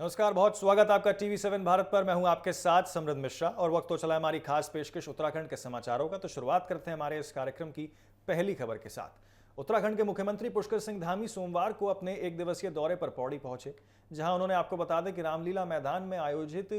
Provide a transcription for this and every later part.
नमस्कार, बहुत स्वागत आपका टीवी7 भारत पर। मैं हूं आपके साथ समृद्ध मिश्रा और वक्त तो चला हमारी खास पेशकश उत्तराखंड के समाचारों का। तो शुरुआत करते हैं हमारे इस कार्यक्रम की पहली खबर के साथ। उत्तराखंड के मुख्यमंत्री पुष्कर सिंह धामी सोमवार को अपने एक दिवसीय दौरे पर पौड़ी पहुंचे, जहां उन्होंने आपको बता दें कि रामलीला मैदान में आयोजित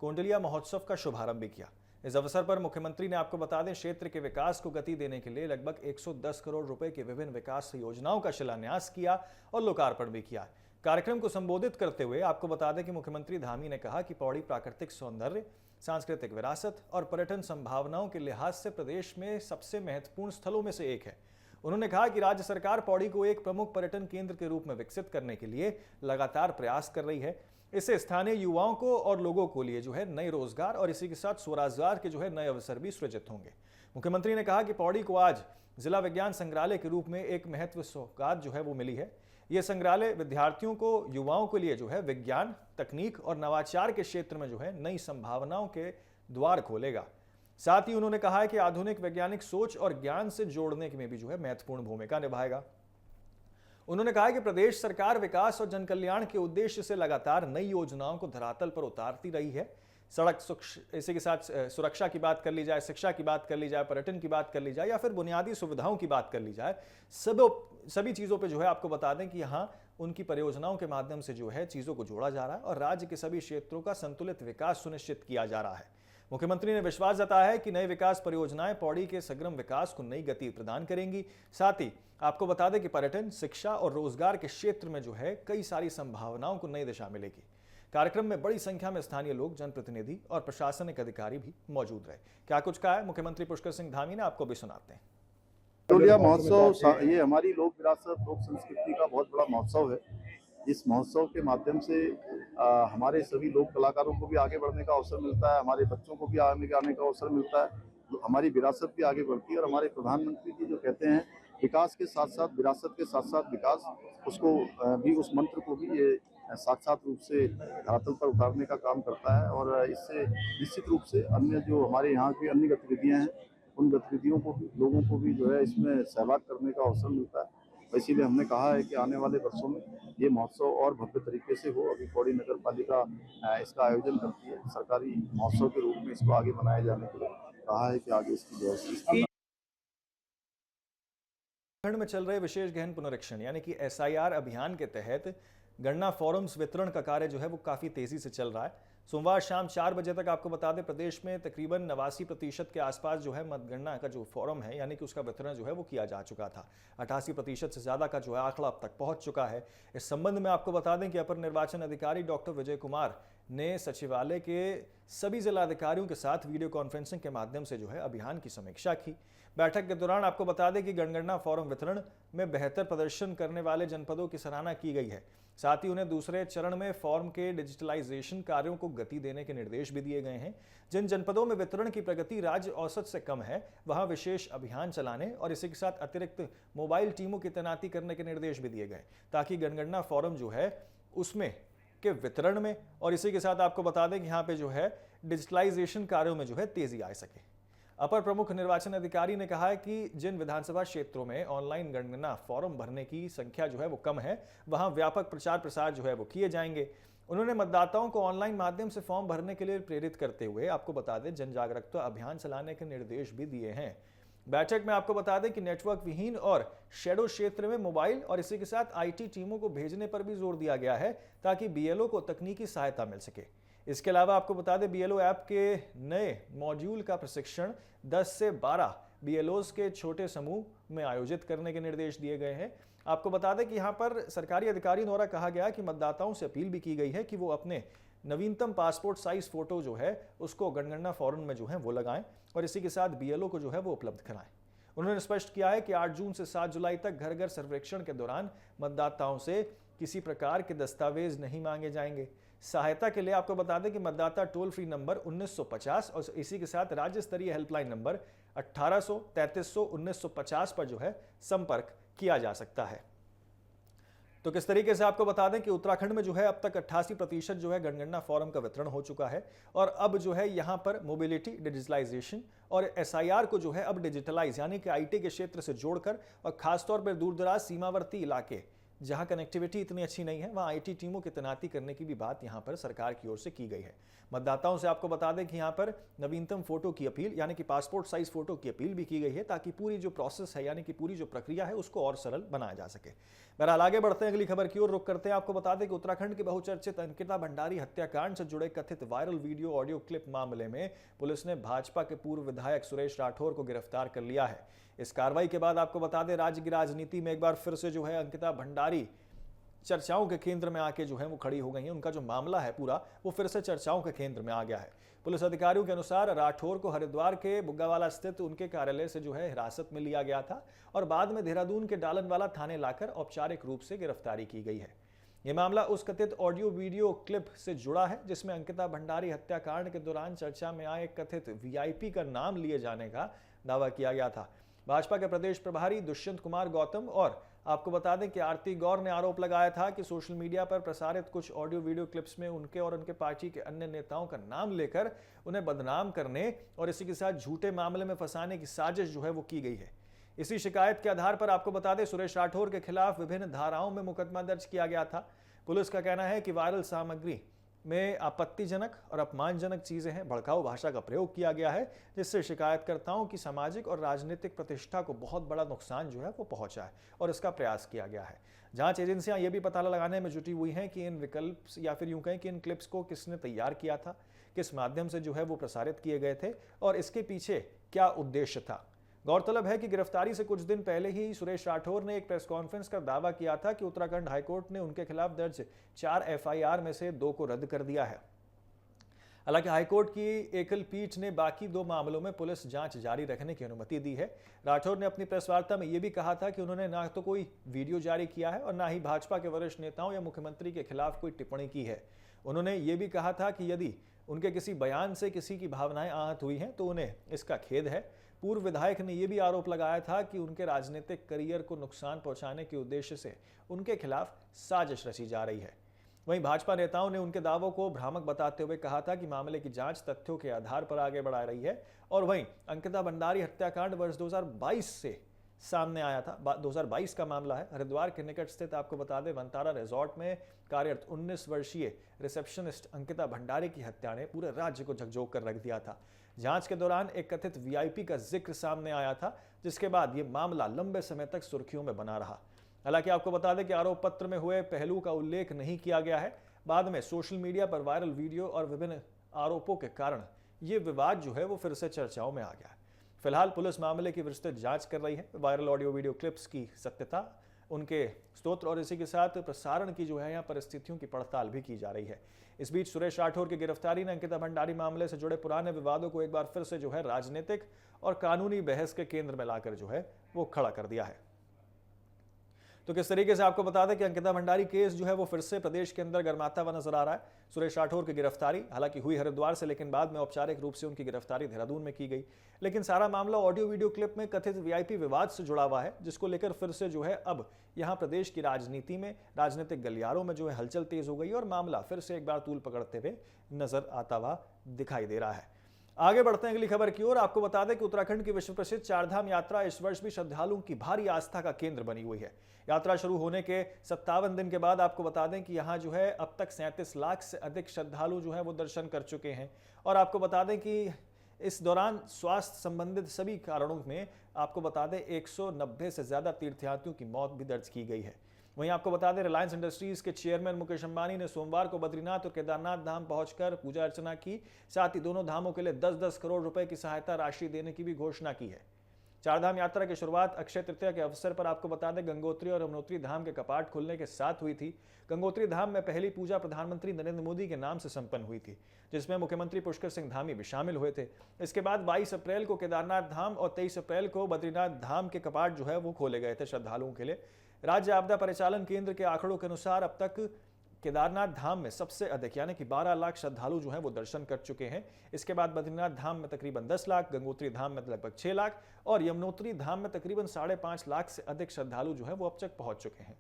कोंडलिया महोत्सव का शुभारंभ भी किया। इस अवसर पर मुख्यमंत्री ने आपको बता दें क्षेत्र के विकास को गति देने के लिए लगभग 110 करोड़ रुपए की विभिन्न विकास योजनाओं का शिलान्यास किया और लोकार्पण भी किया। कार्यक्रम को संबोधित करते हुए आपको बता दें कि मुख्यमंत्री धामी ने कहा कि पौड़ी प्राकृतिक सौंदर्य, सांस्कृतिक विरासत और पर्यटन संभावनाओं के लिहाज से प्रदेश में सबसे महत्वपूर्ण स्थलों में से एक है। उन्होंने कहा कि राज्य सरकार पौड़ी को एक प्रमुख पर्यटन केंद्र के रूप में विकसित करने के लिए लगातार प्रयास कर रही है। इससे स्थानीय युवाओं को और लोगों को लिए नए रोजगार और इसी के साथ स्वरोजगार के नए अवसर भी सृजित होंगे। मुख्यमंत्री ने कहा कि पौड़ी को आज जिला विज्ञान संग्रहालय के रूप में एक महत्व सौगात वो मिली है। यह संग्रहालय विद्यार्थियों को, युवाओं के लिए विज्ञान, तकनीक और नवाचार के क्षेत्र में नई संभावनाओं के द्वार खोलेगा। साथ ही उन्होंने कहा है कि आधुनिक वैज्ञानिक सोच और ज्ञान से जोड़ने में भी महत्वपूर्ण भूमिका निभाएगा। उन्होंने कहा कि प्रदेश सरकार विकास और जनकल्याण के उद्देश्य से लगातार नई योजनाओं को धरातल पर उतारती रही है। सड़क इसी के साथ सुरक्षा की बात कर ली जाए, शिक्षा की बात कर ली जाए, पर्यटन की बात कर ली जाए या फिर बुनियादी सुविधाओं की बात कर ली जाए, सभी चीज़ों पे आपको बता दें कि यहाँ उनकी परियोजनाओं के माध्यम से चीज़ों को जोड़ा जा रहा है और राज्य के सभी क्षेत्रों का संतुलित विकास सुनिश्चित किया जा रहा है। मुख्यमंत्री ने विश्वास जताया है कि नई विकास परियोजनाएं पौड़ी के समग्र विकास को नई गति प्रदान करेंगी। साथ ही आपको बता दें कि पर्यटन, शिक्षा और रोजगार के क्षेत्र में कई सारी संभावनाओं को नई दिशा मिलेगी। कार्यक्रम में बड़ी संख्या में स्थानीय लोग, जनप्रतिनिधि और प्रशासनिक अधिकारी भी मौजूद रहे। क्या कुछ कहा है मुख्यमंत्री पुष्कर सिंह धामी ने, आपको भी सुनाते हैं। कोंडलिया महोत्सव ये हमारी लोक विरासत, लोक संस्कृति का बहुत बड़ा महोत्सव है। इस महोत्सव के माध्यम से हमारे सभी लोक कलाकारों को भी आगे बढ़ने का अवसर मिलता है, हमारे बच्चों को भी आने का अवसर मिलता है, हमारी विरासत भी आगे बढ़ती है। और हमारे प्रधानमंत्री जी जो कहते हैं विकास के साथ साथ विरासत के साथ साथ विकास, उसको भी, उस मंत्र को भी ये साक्षात रूप से धरातल पर उतारने का काम करता है। और इससे निश्चित रूप से अन्य जो हमारे यहाँ की अन्य गतिविधियाँ हैं, उन गतिविधियों को भी, लोगों को भी इसमें सहभाग करने का अवसर मिलता है। इसीलिए हमने कहा है कि आने वाले वर्षों में ये महोत्सव और भव्य तरीके से हो। अभी पौड़ी नगर पालिका इसका आयोजन करती है, सरकारी महोत्सव के रूप में इसको आगे बनाए जाने के लिए कहा है कि आगे इसकी व्यवस्था। उत्तराखंड में चल रहे विशेष गहन पुनरीक्षण यानी कि SIR अभियान के तहत गणना फॉर्म्स वितरण का कार्य वो काफी तेजी से चल रहा है। सोमवार शाम 4 बजे तक आपको बता दें प्रदेश में तकरीबन 89% के आसपास मतगणना का फॉर्म है यानी कि उसका वितरण वो किया जा चुका था। 88% से ज्यादा का आंकड़ा अब तक पहुंच चुका है। इस संबंध में आपको बता दें कि अपर निर्वाचन अधिकारी डॉक्टर विजय कुमार ने सचिवालय के सभी जिलाधिकारियों के साथ वीडियो कॉन्फ्रेंसिंग के माध्यम से अभियान की समीक्षा की। बैठक के दौरान आपको बता दें कि जनगणना फॉर्म वितरण में बेहतर प्रदर्शन करने वाले जनपदों की सराहना की गई है। साथ ही उन्हें दूसरे चरण में फॉर्म के डिजिटलाइजेशन कार्यों को गति देने के निर्देश भी दिए गए हैं। जिन जनपदों में वितरण की प्रगति राज्य औसत से कम है, वहां विशेष अभियान चलाने और इसी के साथ अतिरिक्त मोबाइल टीमों की तैनाती करने के निर्देश भी दिए गए, ताकि जनगणना फॉर्म उसमें के वितरण में और इसी के साथ आपको बता दें कि यहाँ पे डिजिटलाइजेशन कार्यों में तेजी आ सके। अपर प्रमुख निर्वाचन अधिकारी ने कहा है कि जिन विधानसभा क्षेत्रों में ऑनलाइन गणना फॉर्म भरने की संख्या वो कम है, वहां व्यापक प्रचार प्रसार वो किए जाएंगे। उन्होंने मतदाताओं को ऑनलाइन माध्यम से फॉर्म भरने के लिए प्रेरित करते हुए आपको बता दें जन जागरूकता अभियान चलाने के निर्देश भी दिए हैं। बैठक में आपको बता दें कि नेटवर्क विहीन और शैडो क्षेत्र में मोबाइल और इसी के साथ IT टीमों को भेजने पर भी जोर दिया गया है, ताकि BLO को तकनीकी सहायता मिल सके। इसके अलावा आपको बता दें BLO ऐप के नए मॉड्यूल का प्रशिक्षण 10 से 12 BLOs के छोटे समूह में आयोजित करने के निर्देश दिए गए हैं। आपको बता दें कि यहाँ पर सरकारी अधिकारी द्वारा कहा गया कि मतदाताओं से अपील भी की गई है कि वो अपने नवीनतम पासपोर्ट साइज फोटो उसको जनगणना फॉर्म में वो लगाएं और इसी के साथ BLO को वो उपलब्ध कराएं। उन्होंने स्पष्ट किया है कि 8 जून से 7 जुलाई तक घर घर सर्वेक्षण के दौरान मतदाताओं से किसी प्रकार के दस्तावेज नहीं मांगे जाएंगे। सहायता के लिए आपको बता दें कि मतदाता टोल फ्री नंबर 1950 और इसी के साथ राज्य स्तरीय हेल्पलाइन नंबर 1800 3300 1950 पर संपर्क किया जा सकता है। तो किस तरीके से आपको बता दें कि उत्तराखंड में अब तक 88% जनगणना फॉर्म का वितरण हो चुका है और अब यहाँ पर मोबिलिटी, डिजिटलाइजेशन और SIR को अब डिजिटलाइज यानी कि IT के क्षेत्र से जोड़कर और खासतौर पर दूर दराज सीमावर्ती इलाके जहां कनेक्टिविटी इतनी अच्छी नहीं है, वहां आईटी टीमों की तैनाती करने की भी बात यहां पर सरकार की ओर से की गई है। मतदाताओं से आपको बता दें कि यहां पर नवीनतम फोटो की अपील यानी कि पासपोर्ट साइज फोटो की अपील भी की गई है, ताकि पूरी जो प्रोसेस है यानी कि पूरी जो प्रक्रिया है उसको और सरल बनाया जा सके। बहरहाल आगे बढ़ते हैं, अगली खबर की ओर रुख करते हैं। आपको बता दें कि उत्तराखंड के बहुचर्चित अंकिता भंडारी हत्याकांड से जुड़े कथित वायरल वीडियो ऑडियो क्लिप मामले में पुलिस ने भाजपा के पूर्व विधायक सुरेश राठौर को गिरफ्तार कर लिया है। इस कार्रवाई के बाद आपको बता दें, राज्य की राजनीति में एक बार फिर से जो है अंकिता भंडारी चर्चाओं के केंद्र में आके जो है वो खड़ी हो गई हैं। उनका जो मामला है पूरा वो फिर से चर्चाओं के केंद्र में आ गया है। पुलिस अधिकारियों के अनुसार राठौर को हरिद्वार के बुग्गावाला स्थित उनके कार्यालय से जो है हिरासत में लिया गया था और बाद में देहरादून के डालनवाला थाने लाकर औपचारिक रूप से गिरफ्तारी की गई है। ये मामला उस कथित ऑडियो वीडियो क्लिप से जुड़ा है जिसमें अंकिता भंडारी हत्याकांड के दौरान चर्चा में आए कथित वीआईपी का नाम लिए जाने का दावा किया गया था। भाजपा के प्रदेश प्रभारी दुष्यंत कुमार गौतम और आपको बता दें कि आरती गौर ने आरोप लगाया था कि सोशल मीडिया पर प्रसारित कुछ ऑडियो वीडियो क्लिप्स में उनके और उनके पार्टी के अन्य नेताओं का नाम लेकर उन्हें बदनाम करने और इसी के साथ झूठे मामले में फंसाने की साजिश जो है वो की गई है। इसी शिकायत के आधार पर आपको बता दें, सुरेश राठौर के खिलाफ विभिन्न धाराओं में मुकदमा दर्ज किया गया था। पुलिस का कहना है कि वायरल सामग्री में आपत्तिजनक और अपमानजनक चीजें हैं, भड़काऊ भाषा का प्रयोग किया गया है, जिससे शिकायतकर्ताओं की सामाजिक और राजनीतिक प्रतिष्ठा को बहुत बड़ा नुकसान जो है वो पहुंचा है और इसका प्रयास किया गया है। जांच एजेंसियां ये भी पता लगाने में जुटी हुई हैं कि इन विकल्प या फिर यूं कहें कि इन क्लिप्स को किसने तैयार किया था, किस माध्यम से जो है वो प्रसारित किए गए थे और इसके पीछे क्या उद्देश्य था। गौरतलब है कि गिरफ्तारी से कुछ दिन पहले ही सुरेश राठौर ने एक प्रेस कॉन्फ्रेंस कर दावा किया था कि उत्तराखंड हाईकोर्ट ने उनके खिलाफ दर्ज 4 एफआईआर में से 2 को रद्द कर दिया है। हालांकि हाईकोर्ट की एकल पीठ ने बाकी 2 मामलों में पुलिस जांच जारी रखने की अनुमति दी है। राठौर ने अपनी प्रेस वार्ता में यह भी कहा था कि उन्होंने ना तो कोई वीडियो जारी किया है और ना ही भाजपा के वरिष्ठ नेताओं या मुख्यमंत्री के खिलाफ कोई टिप्पणी की है। उन्होंने ये भी कहा था कि यदि उनके किसी बयान से किसी की भावनाएं आहत हुई हैं तो उन्हें इसका खेद है। पूर्व विधायक ने यह भी आरोप लगाया था कि उनके राजनीतिक करियर को नुकसान पहुंचाने के उद्देश्य से उनके खिलाफ साजिश रची जा रही है। वहीं भाजपा नेताओं ने उनके दावों को भ्रामक बताते हुए कहा था कि मामले की जांच तथ्यों के आधार पर आगे बढ़ा रही है। और वहीं अंकिता भंडारी हत्याकांड वर्ष 2022 से सामने आया था। 2022 का मामला है। हरिद्वार के निकट स्थित आपको बता दें वनतारा रिजॉर्ट में कार्यरत 19 वर्षीय रिसेप्शनिस्ट अंकिता भंडारी की हत्या ने पूरे राज्य को झकझोर कर रख दिया था। जांच के दौरान एक कथित वीआईपी का जिक्र सामने आया था, जिसके बाद यह मामला लंबे समय तक सुर्खियों में बना रहा। हालांकि आपको बता दें कि आरोप पत्र में हुए पहलू का उल्लेख नहीं किया गया है। बाद में सोशल मीडिया पर वायरल वीडियो और विभिन्न आरोपों के कारण यह विवाद जो है वो फिर से चर्चाओं में आ गया है। फिलहाल पुलिस मामले की विस्तृत जांच कर रही है। वायरल ऑडियो वीडियो क्लिप्स की सत्यता, उनके स्रोत और इसी के साथ प्रसारण की जो है यहाँ परिस्थितियों की पड़ताल भी की जा रही है। इस बीच सुरेश राठौर की गिरफ्तारी ने अंकिता भंडारी मामले से जुड़े पुराने विवादों को एक बार फिर से जो है राजनीतिक और कानूनी बहस के केंद्र में लाकर जो है वो खड़ा कर दिया है। तो किस तरीके से आपको बता दें कि अंकिता भंडारी केस जो है वो फिर से प्रदेश के अंदर गर्माता हुआ नजर आ रहा है। सुरेश राठौर की गिरफ्तारी हालांकि हुई हरिद्वार से, लेकिन बाद में औपचारिक रूप से उनकी गिरफ्तारी देहरादून में की गई। लेकिन सारा मामला ऑडियो वीडियो क्लिप में कथित वीआईपी विवाद से जुड़ा हुआ है, जिसको लेकर फिर से जो है अब यहाँ प्रदेश की राजनीति में, राजनीतिक गलियारों में जो है हलचल तेज हो गई और मामला फिर से एक बार तूल पकड़ते हुए नजर आता हुआ दिखाई दे रहा है। आगे बढ़ते हैं अगली खबर की ओर। आपको बता दें कि उत्तराखंड की विश्व प्रसिद्ध चारधाम यात्रा इस वर्ष भी श्रद्धालुओं की भारी आस्था का केंद्र बनी हुई है। यात्रा शुरू होने के 57 दिन के बाद आपको बता दें कि यहाँ जो है अब तक 37 लाख से अधिक श्रद्धालु जो है वो दर्शन कर चुके हैं। और आपको बता दें कि इस दौरान स्वास्थ्य संबंधित सभी कारणों में आपको बता दें 190 से ज्यादा तीर्थयात्रियों की मौत भी दर्ज की गई है। वहीं आपको बता दें रिलायंस इंडस्ट्रीज के चेयरमैन मुकेश अंबानी ने सोमवार को बद्रीनाथ और केदारनाथ धाम पहुंचकर पूजा अर्चना की। साथ ही दोनों धामों के लिए 10-10 करोड़ रुपए की सहायता राशि देने की भी घोषणा की है। चारधाम यात्रा की शुरुआत अक्षय तृतीया के अवसर पर आपको बता दें गंगोत्री और यमुनोत्री धाम के कपाट खुलने के साथ हुई थी। गंगोत्री धाम में पहली पूजा प्रधानमंत्री नरेंद्र मोदी के नाम से संपन्न हुई थी, जिसमें मुख्यमंत्री पुष्कर सिंह धामी भी शामिल हुए थे। इसके बाद 22 अप्रैल को केदारनाथ धाम और 23 अप्रैल को बद्रीनाथ धाम के कपाट जो है वो खोले गए थे श्रद्धालुओं के लिए। राज्य आपदा परिचालन केंद्र के आंकड़ों के अनुसार अब तक केदारनाथ धाम में सबसे अधिक यानी कि 12 लाख श्रद्धालु जो हैं वो दर्शन कर चुके हैं। इसके बाद बद्रीनाथ धाम में तकरीबन 10 लाख, गंगोत्री धाम में लगभग 6 लाख और यमुनोत्री धाम में तकरीबन 5.5 लाख से अधिक श्रद्धालु जो है वो अब तक पहुंच चुके हैं।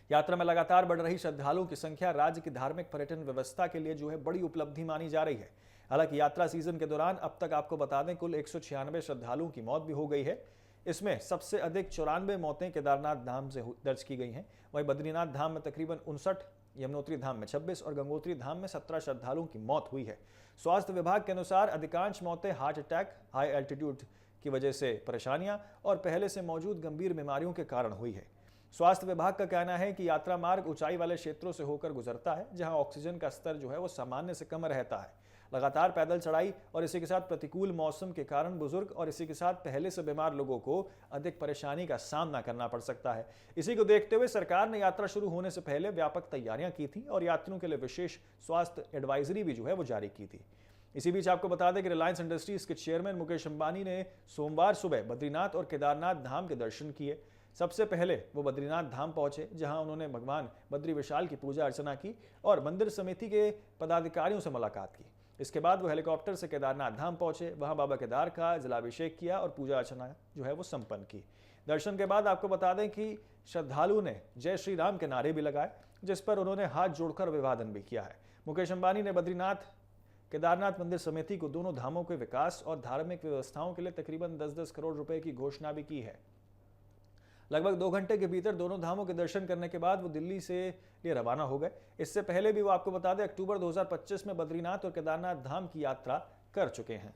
यात्रा में लगातार बढ़ रही श्रद्धालुओं की संख्या राज्य की धार्मिक पर्यटन व्यवस्था के लिए जो है बड़ी उपलब्धि मानी जा रही है। हालांकि यात्रा सीजन के दौरान अब तक आपको बता दें कुल 196 श्रद्धालुओं की मौत भी हो गई है। इसमें सबसे अधिक 94 मौतें केदारनाथ धाम से दर्ज की गई हैं। वहीं बद्रीनाथ धाम में तकरीबन 59, यमुनोत्री धाम में 26 और गंगोत्री धाम में 17 श्रद्धालुओं की मौत हुई है। स्वास्थ्य विभाग के अनुसार अधिकांश मौतें हार्ट अटैक, हाई एल्टीट्यूड की वजह से परेशानियां और पहले से मौजूद गंभीर बीमारियों के कारण हुई है। स्वास्थ्य विभाग का कहना है कि यात्रा मार्ग ऊंचाई वाले क्षेत्रों से होकर गुजरता है, जहां ऑक्सीजन का स्तर जो है वो सामान्य से कम रहता है। लगातार पैदल चढ़ाई और इसी के साथ प्रतिकूल मौसम के कारण बुजुर्ग और इसी के साथ पहले से बीमार लोगों को अधिक परेशानी का सामना करना पड़ सकता है। इसी को देखते हुए सरकार ने यात्रा शुरू होने से पहले व्यापक तैयारियां की थी और यात्रियों के लिए विशेष स्वास्थ्य एडवाइजरी भी जो है वो जारी की थी। इसी बीच आपको बता दें कि रिलायंस इंडस्ट्रीज के चेयरमैन मुकेश अंबानी ने सोमवार सुबह बद्रीनाथ और केदारनाथ धाम के दर्शन किए। सबसे पहले वो बद्रीनाथ धाम पहुंचे, जहां उन्होंने भगवान बद्री विशाल की पूजा अर्चना की और मंदिर समिति के पदाधिकारियों से मुलाकात की। इसके बाद वो हेलीकॉप्टर से केदारनाथ धाम पहुंचे, वहां बाबा केदार का जलाभिषेक किया और पूजा अर्चना जो है वो संपन्न की। दर्शन के बाद आपको बता दें कि श्रद्धालुओं ने जय श्री राम के नारे भी लगाए, जिस पर उन्होंने हाथ जोड़कर अभिवादन भी किया है। मुकेश अंबानी ने बद्रीनाथ केदारनाथ मंदिर समिति को दोनों धामों के विकास और धार्मिक व्यवस्थाओं के लिए तकरीबन 10-10 करोड़ रुपए की घोषणा भी की है। लगभग 2 घंटे के भीतर दोनों धामों के दर्शन करने के बाद वो दिल्ली से लिए रवाना हो गए। इससे पहले भी वो आपको बता दें अक्टूबर 2025 में बद्रीनाथ और केदारनाथ धाम की यात्रा कर चुके हैं।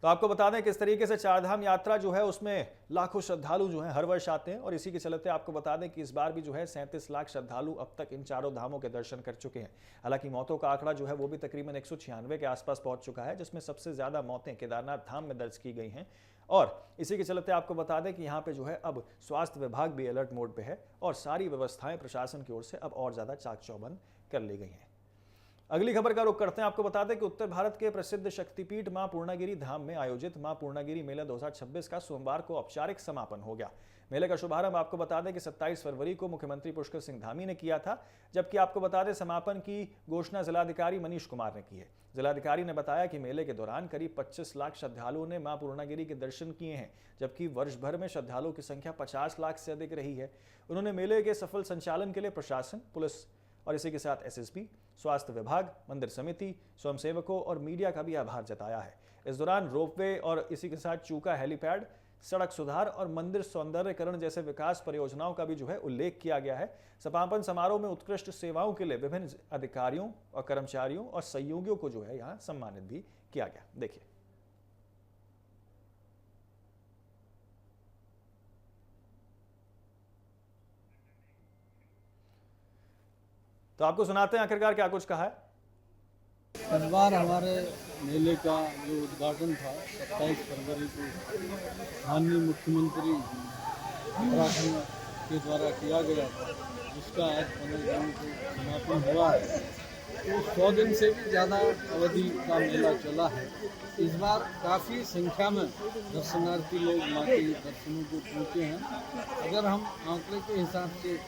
तो आपको बता दें किस तरीके से चारधाम यात्रा जो है उसमें लाखों श्रद्धालु जो हैं हर वर्ष आते हैं और इसी के चलते आपको बता दें कि इस बार भी जो है 37 लाख श्रद्धालु अब तक इन चारों धामों के दर्शन कर चुके हैं। हालांकि मौतों का आंकड़ा जो है वो भी तकरीबन 196 के आसपास पहुंच चुका है, जिसमें सबसे ज्यादा मौतें केदारनाथ धाम में दर्ज की गई हैं। और इसी के चलते आपको बता दें कि यहाँ पे जो है अब स्वास्थ्य विभाग भी अलर्ट मोड पे है और सारी व्यवस्थाएं प्रशासन की ओर से अब और ज्यादा चाक चौबंद कर ली गई हैं। अगली खबर का रुख करते हैं। आपको बता दें कि उत्तर भारत के प्रसिद्ध शक्तिपीठ मां पूर्णागिरी धाम में आयोजित मां पूर्णागिरी मेला 2026 का सोमवार को औपचारिक समापन हो गया। मेले का शुभारंभ आपको बता दें कि 27 फरवरी को मुख्यमंत्री पुष्कर सिंह धामी ने किया था, जबकि आपको बता दें समापन की घोषणा जिलाधिकारी मनीष कुमार ने की है। जिलाधिकारी ने बताया कि मेले के दौरान करीब 25 लाख श्रद्धालुओं ने मां पूर्णागिरी के दर्शन किए हैं, जबकि वर्ष भर में श्रद्धालुओं की संख्या 50 लाख से अधिक रही है। उन्होंने मेले के सफल संचालन के लिए प्रशासन, पुलिस और इसी के साथ एसएसपी, स्वास्थ्य विभाग, मंदिर समिति, स्वयंसेवकों और मीडिया का भी आभार जताया है। इस दौरान रोपवे और इसी के साथ चूका हेलीपैड, सड़क सुधार और मंदिर सौंदर्यकरण जैसे विकास परियोजनाओं का भी जो है उल्लेख किया गया है। समापन समारोह में उत्कृष्ट सेवाओं के लिए विभिन्न अधिकारियों और कर्मचारियों और सहयोगियों को जो है यहाँ सम्मानित भी किया गया। देखिए, तो आपको सुनाते हैं आखिरकार क्या कुछ कहा है। इस बार हमारे मेले का जो उद्घाटन था 27 फरवरी को माननीय मुख्यमंत्री उत्तराखंड के द्वारा किया गया था, जिसका आज 15 जून को समापन हुआ है। तो 100 दिन से भी ज़्यादा अवधि का मेला चला है। इस बार काफ़ी संख्या में दर्शनार्थी लोग माँ के दर्शनों को पहुँचे हैं। अगर हम आंकड़े के हिसाब से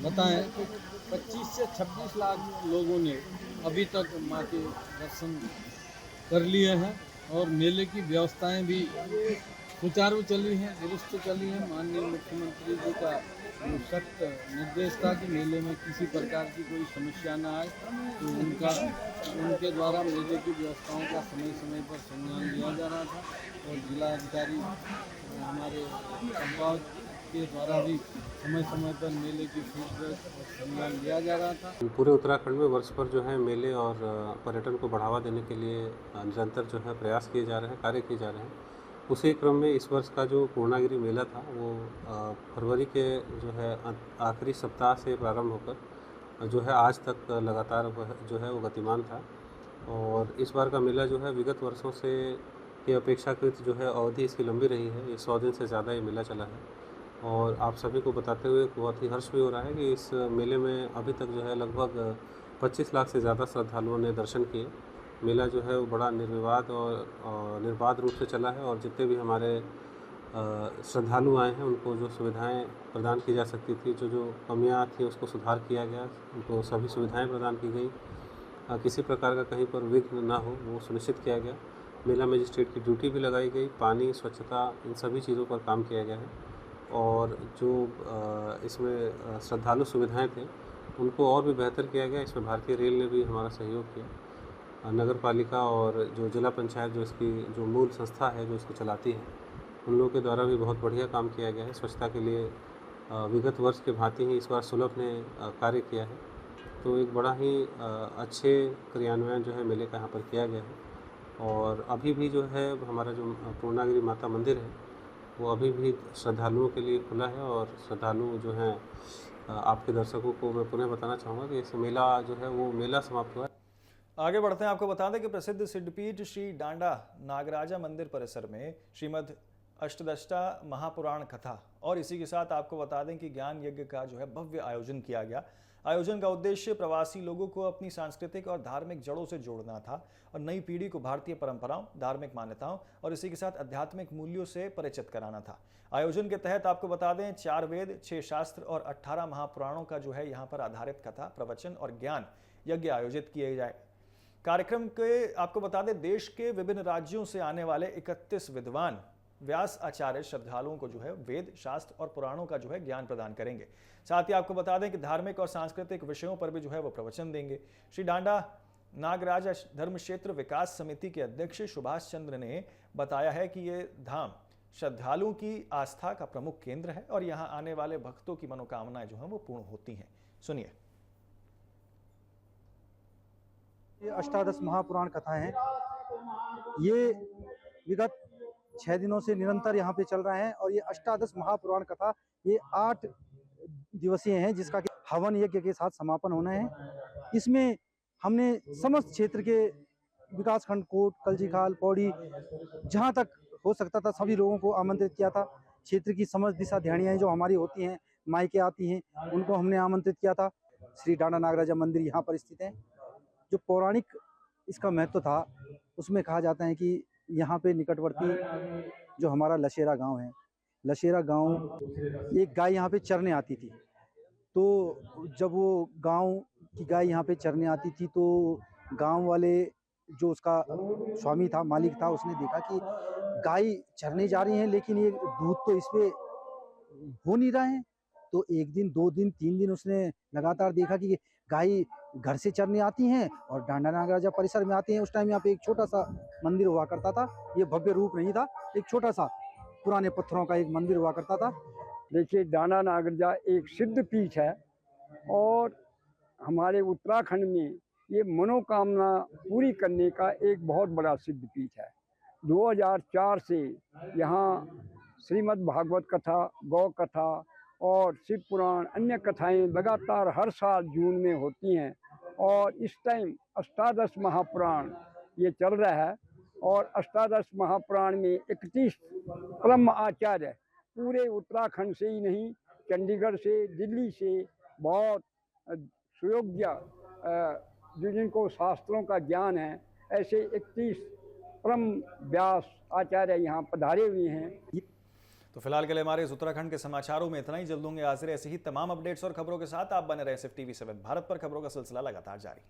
बताएं तो 25 से 26 लाख लोगों ने अभी तक माँ के दर्शन कर लिए हैं और मेले की व्यवस्थाएं भी सुचारू चली हैं, दुरुस्त चली हैं। माननीय मुख्यमंत्री जी का सख्त निर्देश था कि मेले में किसी प्रकार की कोई समस्या न आए, तो उनके द्वारा मेले की व्यवस्थाओं का समय समय पर संज्ञान लिया जा रहा था और जिलाधिकारी हमारे संवाद के द्वारा भी समय समय पर मेले की फीडबैक और संज्ञान लिया जा रहा था। पूरे उत्तराखंड में वर्ष भर जो है मेले और पर्यटन को बढ़ावा देने के लिए निरंतर जो है प्रयास किए जा रहे हैं, कार्य किए जा रहे हैं। उसी क्रम में इस वर्ष का जो पूर्णागिरी मेला था वो फरवरी के जो है आखिरी सप्ताह से प्रारंभ होकर जो है आज तक लगातार जो है वो गतिमान था। और इस बार का मेला जो है विगत वर्षों से की अपेक्षाकृत जो है अवधि इसकी लंबी रही है। ये 100 दिन से ज़्यादा ये मेला चला है और आप सभी को बताते हुए बहुत ही हर्ष भी हो रहा है कि इस मेले में अभी तक जो है लगभग 25 लाख से ज़्यादा श्रद्धालुओं ने दर्शन किए। मेला जो है वो बड़ा निर्विवाद और निर्बाध रूप से चला है और जितने भी हमारे श्रद्धालु आए हैं उनको जो सुविधाएं प्रदान की जा सकती थी, जो कमियां थी उसको सुधार किया गया, उनको सभी सुविधाएं प्रदान की गई। किसी प्रकार का कहीं पर विघ्न ना हो वो सुनिश्चित किया गया। मेला मजिस्ट्रेट की ड्यूटी भी लगाई गई, पानी, स्वच्छता, इन सभी चीज़ों पर काम किया गया है। और जो इसमें श्रद्धालु सुविधाएं थे उनको और भी बेहतर किया गया। इसमें भारतीय रेल ने भी हमारा सहयोग किया नगर पालिका और जो जिला पंचायत जो इसकी जो मूल संस्था है जो इसको चलाती है, उन लोगों के द्वारा भी बहुत बढ़िया काम किया गया है। स्वच्छता के लिए विगत वर्ष के भांति ही इस बार सुलभ ने कार्य किया है। तो एक बड़ा ही अच्छे क्रियान्वयन जो है मेले का यहाँ पर किया गया है। और अभी भी जो है हमारा जो पूर्णागिरि माता मंदिर है वो अभी भी श्रद्धालुओं के लिए खुला है। और श्रद्धालु जो हैं आपके दर्शकों को मैं पुनः बताना चाहूँगा कि इस मेला जो है वो मेला समाप्त हुआ है। आगे बढ़ते हैं। आपको बता दें कि प्रसिद्ध सिद्धपीठ श्री डांडा नागराजा मंदिर परिसर में श्रीमद् अष्टदष्टा महापुराण कथा और इसी के साथ आपको बता दें कि ज्ञान यज्ञ का जो है भव्य आयोजन किया गया। आयोजन का उद्देश्य प्रवासी लोगों को अपनी सांस्कृतिक और धार्मिक जड़ों से जोड़ना था और नई पीढ़ी को भारतीय परंपराओं, धार्मिक मान्यताओं और इसी के साथ आध्यात्मिक मूल्यों से परिचित कराना था। आयोजन के तहत आपको बता दें 4 वेद, 6 शास्त्र और 18 महापुराणों का जो है यहाँ पर आधारित कथा, प्रवचन और ज्ञान यज्ञ आयोजित किए जाए। कार्यक्रम के आपको बता दें देश के विभिन्न राज्यों से आने वाले 31 विद्वान व्यास आचार्य श्रद्धालुओं को जो है वेद, शास्त्र और पुराणों का जो है ज्ञान प्रदान करेंगे। साथ ही आपको बता दें कि धार्मिक और सांस्कृतिक विषयों पर भी जो है वो प्रवचन देंगे। श्री डांडा नागराज धर्म क्षेत्र विकास समिति के अध्यक्ष सुभाष चंद्र ने बताया है कि ये धाम श्रद्धालुओं की आस्था का प्रमुख केंद्र है और यहाँ आने वाले भक्तों की मनोकामनाएं जो हैं वो पूर्ण होती हैं। सुनिए। ये अष्टादश महापुराण कथाएं हैं। ये विगत 6 दिनों से निरंतर यहाँ पे चल रहे हैं और ये अष्टादश महापुराण कथा ये 8 दिवसीय हैं जिसका कि हवन यज्ञ के साथ समापन होना है। इसमें हमने समस्त क्षेत्र के विकासखंड कोट, कलजीखाल, पौड़ी जहाँ तक हो सकता था सभी लोगों को आमंत्रित किया था। क्षेत्र की समस्त दिशा ध्यानियाँ जो हमारी होती हैं, मायके आती हैं, उनको हमने आमंत्रित किया था। श्री डांडा नागराजा मंदिर यहाँ पर स्थित है। जो पौराणिक इसका महत्व था उसमें कहा जाता है कि यहाँ पे निकटवर्ती जो हमारा लशेरा गांव है, लशेरा गांव एक गाय यहाँ पे चरने आती थी। तो जब वो गांव की गाय यहाँ पे चरने आती थी तो गांव वाले जो उसका स्वामी था, मालिक था, उसने देखा कि गाय चरने जा रही है लेकिन ये दूध तो इस पे हो नहीं रहा है। तो 1 दिन, 2 दिन, 3 दिन उसने लगातार देखा कि गाय घर से चरने आती हैं और डांडा नागराजा परिसर में आती हैं। उस टाइम यहाँ पे एक छोटा सा मंदिर हुआ करता था। ये भव्य रूप नहीं था, एक छोटा सा पुराने पत्थरों का एक मंदिर हुआ करता था। देखिए, डांडा नागराजा एक सिद्ध पीठ है और हमारे उत्तराखंड में ये मनोकामना पूरी करने का एक बहुत बड़ा सिद्ध पीठ है। 2004 से यहाँ श्रीमद् भागवत कथा, गौ कथा और शिव पुराण, अन्य कथाएं लगातार हर साल जून में होती हैं और इस टाइम अष्टादश महापुराण ये चल रहा है। और अष्टादश महापुराण में 31 परम आचार्य पूरे उत्तराखंड से ही नहीं, चंडीगढ़ से, दिल्ली से बहुत सुयोग्य जिनको शास्त्रों का ज्ञान है, ऐसे 31 परम व्यास आचार्य यहाँ पधारे हुए हैं। तो फिलहाल के लिए हमारे इस उत्तराखंड के समाचारों में इतना ही। जल्द होंगे हाजिर ऐसे ही तमाम अपडेट्स और खबरों के साथ। आप बने रहे सिर्फ TV7 भारत पर। खबरों का सिलसिला लगातार जारी।